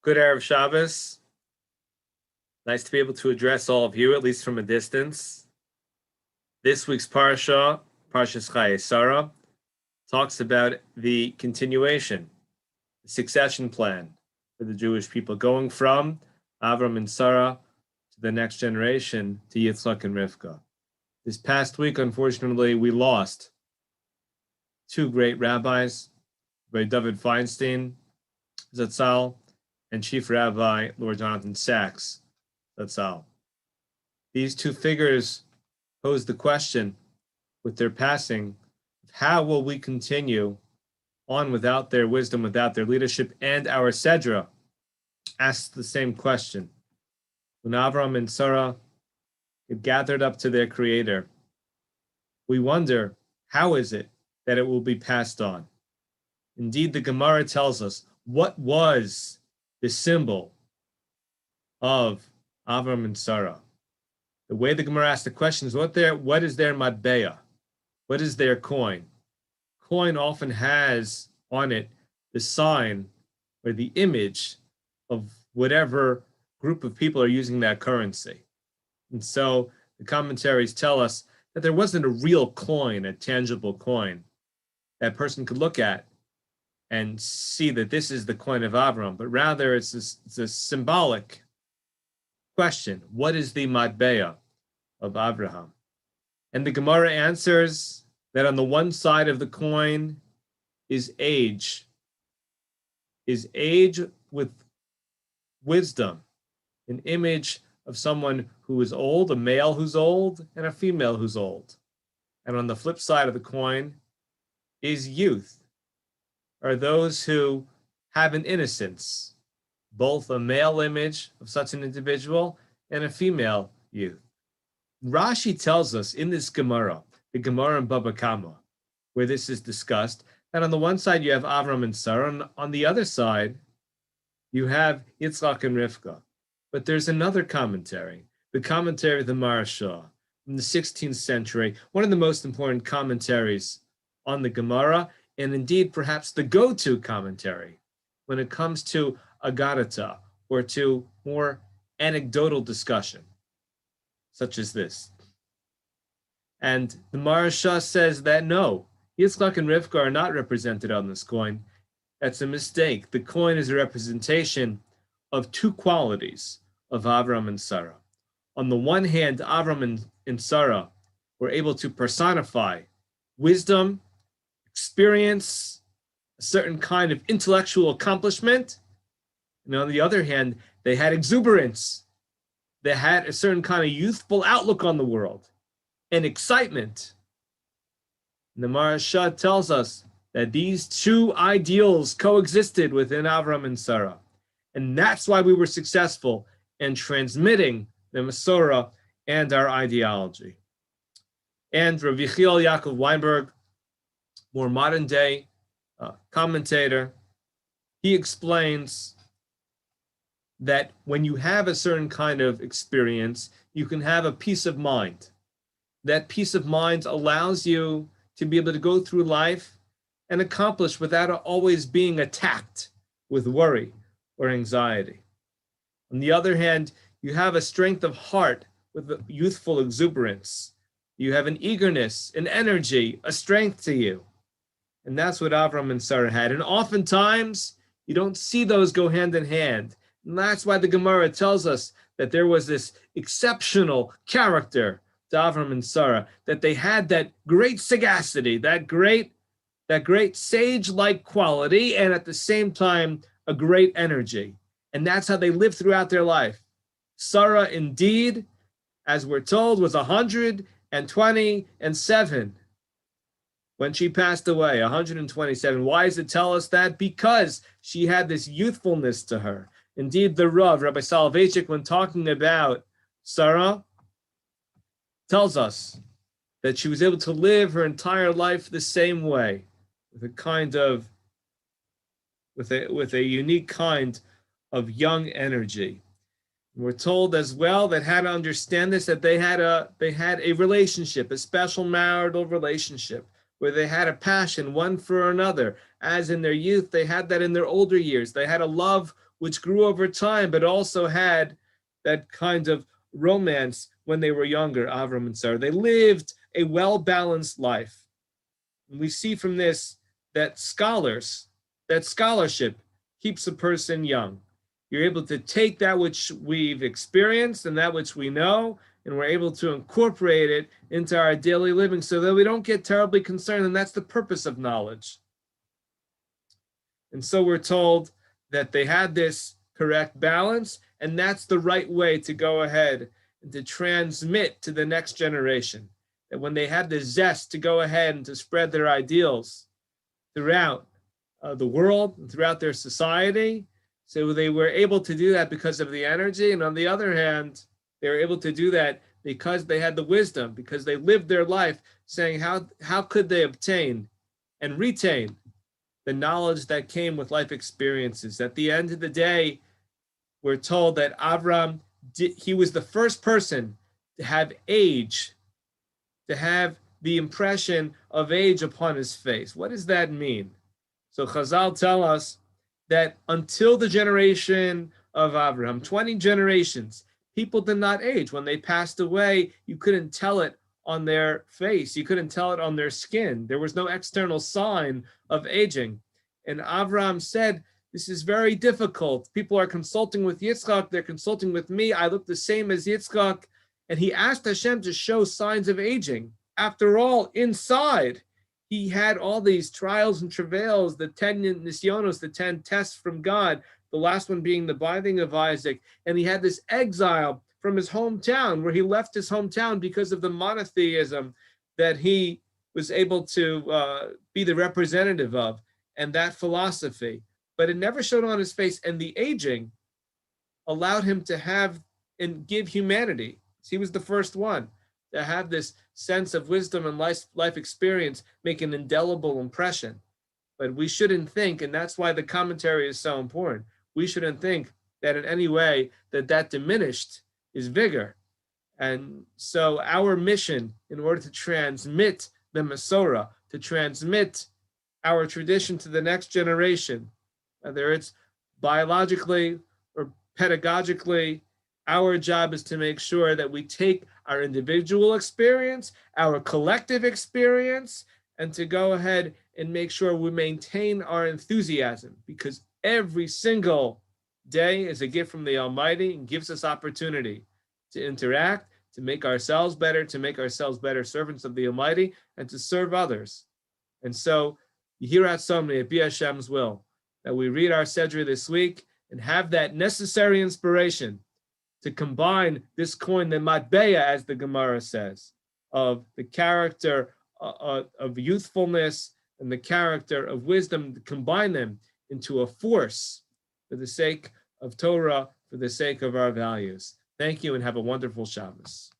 Good Erev Shabbos. Nice to be able to address all of you, at least from a distance. This week's Parashas Chayei, Sara, talks about the continuation, the succession plan for the Jewish people, going from Avram and Sara to the next generation, to Yitzchak and Rivka. This past week, unfortunately, we lost two great rabbis, Rabbi David Feinstein, Zatzal, and Chief Rabbi Lord Jonathan Sachs, Zatzal. These two figures pose the question, with their passing, how will we continue on without their wisdom, without their leadership? And our Sedra asks the same question. When Avram and Sara get gathered up to their Creator, we wonder, how is it that it will be passed on? Indeed, the Gemara tells us what was the symbol of Avram and Sara. The way the Gemara asks the question is, what is their matbeya? What is their coin? Coin often has on it the sign or the image of whatever group of people are using that currency. And so the commentaries tell us that there wasn't a real coin, a tangible coin, that person could look at and see that this is the coin of Avram, but rather it's a symbolic question. What is the matbeya of Abraham? And the Gemara answers that on the one side of the coin is age with wisdom, an image of someone who is old, a male who's old, and a female who's old. And on the flip side of the coin is youth, are those who have an innocence, both a male image of such an individual and a female youth. Rashi tells us in this Gemara, the Gemara in Baba Kama, where this is discussed, that on the one side you have Avram and Sara, and on the other side you have Yitzchak and Rivka. But there's another commentary, the commentary of the Maharsha from the 16th century, one of the most important commentaries on the Gemara, and indeed perhaps the go-to commentary when it comes to Agadata or to more anecdotal discussion, such as this. And the Maharsha says that no, Yitzchak and Rivka are not represented on this coin. That's a mistake. The coin is a representation of two qualities of Avram and Sara. On the one hand, Avram and Sara were able to personify wisdom, experience, a certain kind of intellectual accomplishment. And on the other hand, they had exuberance. They had a certain kind of youthful outlook on the world and excitement. And the Maharsha tells us that these two ideals coexisted within Avram and Sara. And that's why we were successful in transmitting the Masorah and our ideology. And Rabbi Yaakov Weinberg, more modern day commentator, he explains that when you have a certain kind of experience, you can have a peace of mind. That peace of mind allows you to be able to go through life and accomplish without always being attacked with worry or anxiety. On the other hand, you have a strength of heart with a youthful exuberance. You have an eagerness, an energy, a strength to you. And that's what Avram and Sara had. And oftentimes, you don't see those go hand in hand. And that's why the Gemara tells us that there was this exceptional character to Avram and Sara, that they had that great sagacity, that great sage-like quality, and at the same time, a great energy. And that's how they lived throughout their life. Sara, indeed, as we're told, was 127 when she passed away, 127. Why does it tell us that? Because she had this youthfulness to her. Indeed, the Rav, Rabbi Soloveitchik, when talking about Sara, tells us that she was able to live her entire life the same way, with a unique kind of young energy. And we're told as well that how to understand this, that they had a relationship, a special marital relationship, where they had a passion one for another. As in their youth, they had that in their older years. They had a love which grew over time, but also had that kind of romance when they were younger, Avram and Sarah. They lived a well-balanced life. And we see from this that scholarship keeps a person young. You're able to take that which we've experienced and that which we know, and we're able to incorporate it into our daily living so that we don't get terribly concerned. And that's the purpose of knowledge. And so we're told that they had this correct balance, and that's the right way to go ahead and to transmit to the next generation. That when they had the zest to go ahead and to spread their ideals throughout the world and throughout their society, so they were able to do that because of the energy. And on the other hand, they were able to do that because they had the wisdom, because they lived their life saying how could they obtain and retain the knowledge that came with life experiences. At the end of the day, we're told that Avram, he was the first person to have age, to have the impression of age upon his face. What does that mean? So Chazal tell us that until the generation of Abraham, 20 generations, people did not age. When they passed away, you couldn't tell it on their face. You couldn't tell it on their skin. There was no external sign of aging. And Abraham said, this is very difficult. People are consulting with Yitzchak. They're consulting with me. I look the same as Yitzchak. And he asked Hashem to show signs of aging. After all, inside, he had all these trials and travails, the 10 nisyonos, the 10 tests from God, the last one being the binding of Isaac. And he had this exile from his hometown, where he left his hometown because of the monotheism that he was able to be the representative of, and that philosophy. But it never showed on his face, and the aging allowed him to have and give humanity. He was the first one to have this sense of wisdom and life experience, make an indelible impression. But we shouldn't think, and that's why the commentary is so important, we shouldn't think that in any way that diminished his vigor. And so our mission, in order to transmit the Masorah, to transmit our tradition to the next generation, whether it's biologically or pedagogically, our job is to make sure that we take our individual experience, our collective experience, and to go ahead and make sure we maintain our enthusiasm, because every single day is a gift from the Almighty and gives us opportunity to interact, to make ourselves better servants of the Almighty, and to serve others. And so, Yehirat Somni, it be Hashem's will that we read our Sedra this week and have that necessary inspiration to combine this coin, the matbeya, as the Gemara says, of the character of youthfulness and the character of wisdom, to combine them into a force for the sake of Torah, for the sake of our values. Thank you and have a wonderful Shabbos.